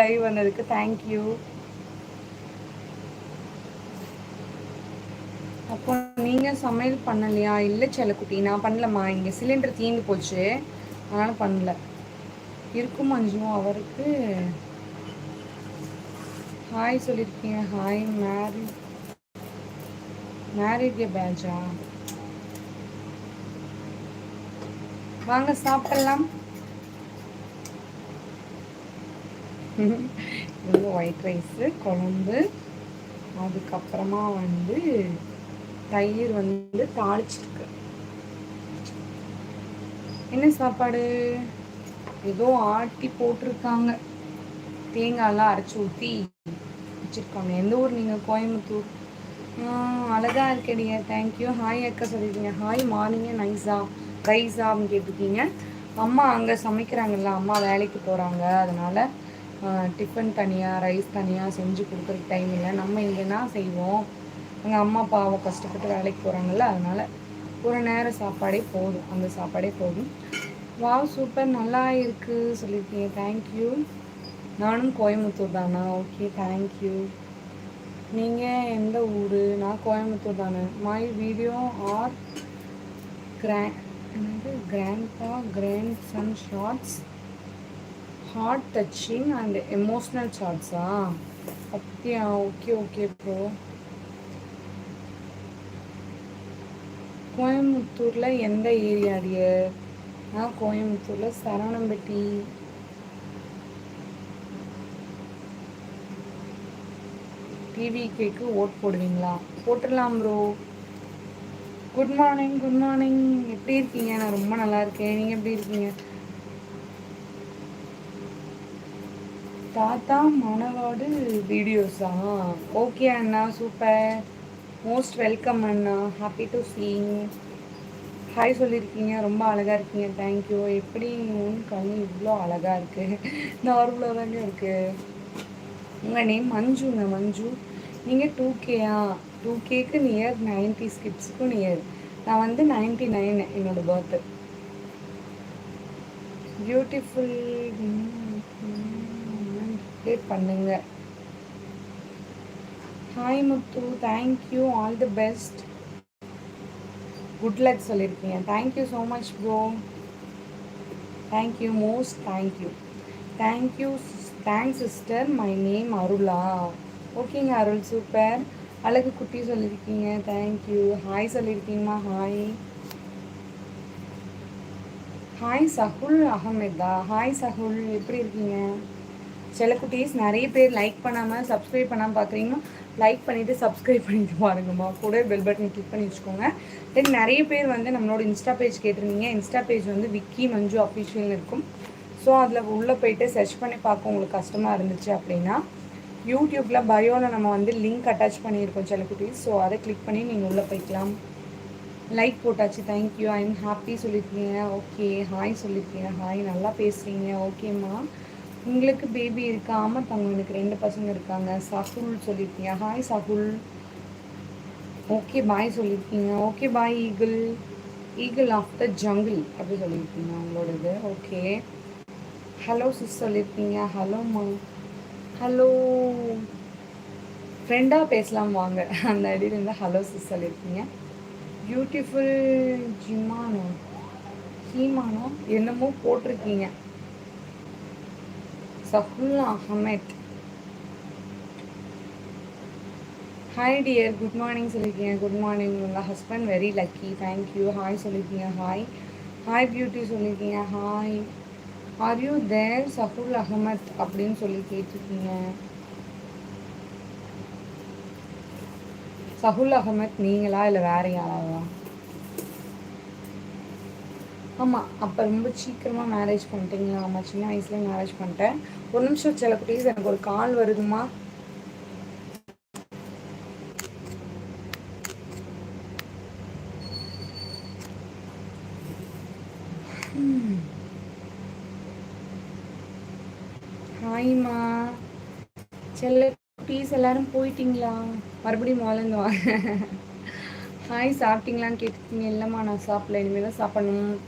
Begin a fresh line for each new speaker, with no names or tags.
Live வந்ததுக்கு thank you. அப்போ நீங்கள் சமையல் பண்ணலையா? இல்லை செல்லக்குட்டி, நான் பண்ணலம்மா. இங்கே சிலிண்டர் தீர்ந்து போச்சு, அதனால் பண்ணல. இருக்கும் மஞ்சு. அவருக்கு ஹாய் சொல்லியிருக்கீங்க. ஹாய். மேரிட் பேட்சா? வாங்க சாப்பிடலாம். இது ஒயிட் ரைஸு, குழம்பு, அதுக்கப்புறமா வந்து தயிர் வந்து தாளிச்சிருக்கு. என்ன சாப்பாடு? ஏதோ ஆட்டி போட்டிருக்காங்க, தேங்காயெல்லாம் அரைச்சி ஊற்றி வச்சுருக்காங்க. எந்த ஊர் நீங்கள்? கோயம்புத்தூர். அழகாக இருக்கடிங்க. தேங்க்யூ. ஹாய் அக்கா சொல்லியிருக்கீங்க. ஹாய். மார்னிங்கே ரைஸா அப்படின்னு கேட்டிருக்கீங்க. அம்மா அங்கே சமைக்கிறாங்கல்ல, அம்மா வேலைக்கு போகிறாங்க, அதனால் டிஃபன் தனியாக ரைஸ் தனியாக செஞ்சு கொடுக்குறதுக்கு டைம் இல்லை. நம்ம இங்கேனா செய்வோம். எங்கள் அம்மா பாவம் கஷ்டப்பட்டு வேலைக்கு போகிறாங்கல்ல, அதனால் ஒரு நேரம் சாப்பாடே போதும், அந்த சாப்பாடே போதும். வாவ் சூப்பர், நல்லா இருக்குது சொல்லியிருக்கீங்க. தேங்க்யூ. நானும் கோயம்புத்தூர் தானா? Okay, thank you. நீங்கள் எந்த ஊர்? நான் கோயம்புத்தூர் தானே. My video are grandpa grandson shorts heart touching and emotional ஷார்ட்ஸா? அப்படியா? Okay okay bro. கோயம்புத்தூரில் எந்த ஏரியாடிய? நான் கோயம்புத்தூரில் சரவணம்பட்டி. டிவிக்கு ஓட் போடுவீங்களா? போட்டுடலாம் bro. Good morning. Good morning. எப்படி இருக்கீங்க? நான் ரொம்ப நல்லா இருக்கேன். நீங்கள் எப்படி இருக்கீங்க? தாத்தா மணவாடு வீடியோஸா? ஓகே அண்ணா, சூப்பர். மோஸ்ட் வெல்கம் அண்ணா. Happy to seeing. ஹாய் சொல்லியிருக்கீங்க. ரொம்ப அழகாக இருக்கீங்க. தேங்க்யூ. எப்படி கண்ணு இவ்வளோ அழகாக இருக்குது? நார்மலாக தாங்க இருக்குது. உங்கள் நேம் மஞ்சுங்க. மஞ்சு. நீங்கள் 2Kயா? 2Kக்கு நியர், 90s கிட்ஸுக்கும் நியர். நான் வந்து 99 என்னோட பர்த்து. பியூட்டிஃபுல் பண்ணுங்க. Hi Muthu. Thank you. All the best. Good luck சொல்லியிருக்கீங்க. Thank you so much bro. Thank you. Most thank you. Thank you. Thanks sister. My name அருளா? ஓகேங்க அருள், சூப்பர். அழகு குட்டி சொல்லியிருக்கீங்க. தேங்க்யூ. ஹாய் சொல்லியிருக்கீங்கம்மா. ஹாய். ஹாய் சஹுல் அகமதா? ஹாய் சஹுல், எப்படி இருக்கீங்க? செல்லக்குட்டீஸ், நிறைய பேர் லைக் பண்ணாமல் சப்ஸ்கிரைப் பண்ணாமல் பார்க்குறீங்கன்னா லைக் பண்ணிவிட்டு சப்ஸ்கிரைப் பண்ணிட்டு பாருங்கம்மா. கூட பெல் பட்டன் கிளிக் பண்ணி வச்சுக்கோங்க. தென் நிறைய பேர் வந்து நம்மளோட இன்ஸ்டா பேஜ் கேட்டிருந்தீங்க. இன்ஸ்டா பேஜ் வந்து விக்கி மஞ்சு அஃபிஷியல்னு இருக்கும். ஸோ அதில் உள்ளே போய்ட்டு சர்ச் பண்ணி பார்க்க உங்களுக்கு கஷ்டமாக இருந்துச்சு அப்படின்னா யூடியூப்பில் பயோவில் நம்ம வந்து லிங்க் அட்டாச் பண்ணியிருக்கோம் செல்லக்குட்டீஸ். ஸோ அதை கிளிக் பண்ணி நீங்கள் உள்ளே போய்க்கலாம். லைக் போட்டாச்சு. தேங்க்யூ. ஐ எம் ஹாப்பி சொல்லியிருக்கீங்க. ஓகே. ஹாய் சொல்லியிருக்கீங்க. ஹாய், நல்லா பேசுகிறீங்க. ஓகேம்மா. உங்களுக்கு பேபி இருக்கா? ஆமாம் தங்க, எனக்கு 2 பசங்க இருக்காங்க. சஹுல் சொல்லியிருக்கீங்க. ஹாய் சஹுல். ஓகே பாய் சொல்லியிருக்கீங்க. Okay bye. Eagle of the jungle அப்படி சொல்லியிருக்கீங்க உங்களோடது. ஓகே. ஹலோ சிஸ் சொல்லியிருக்கீங்க. ஹலோம்மா. ஹலோ. ஃப்ரெண்டாக பேசலாம் வாங்க. அந்த ஐடியில் இருந்தால் ஹலோ சிஸ் சொல்லியிருக்கீங்க. பியூட்டிஃபுல் ஹீமானோ என்னமோ போட்டிருக்கீங்க. Sahul Ahmed. Hi dear. Good morning சொல்லியிருக்கீங்க. Good morning. உங்கள் husband very lucky. Thank you. Hi சொல்லியிருக்கீங்க. ஹாய். ஹாய் பியூட்டி சொல்லியிருக்கீங்க. Hi. Are you there Sahul Ahmed அப்படின்னு சொல்லி கேட்டிருக்கீங்க. சஹுல் அஹமத் நீங்களா இல்லை வேறு யாராவா? ஆமாம். அப்போ ரொம்ப சீக்கிரமாக மேரேஜ் பண்ணிட்டீங்களா? ஆமாம், சின்ன வயசுலேயே மேரேஜ் பண்ணிட்டேன். ஒரு நிமிஷம் சில குட்டீஸ், எனக்கு ஒரு கால் வருதுமா. ஹாய்மா. செல்ல குட்டீஸ் எல்லாரும் போயிட்டீங்களா? மறுபடியும் முதலேருந்து வாங்க. ஹாய். சாப்பிட்டீங்களான்னு கேட்டுருக்கீங்க. இல்லைம்மா நான் சாப்பிடல, இனிமேல் தான் சாப்பிடணும்.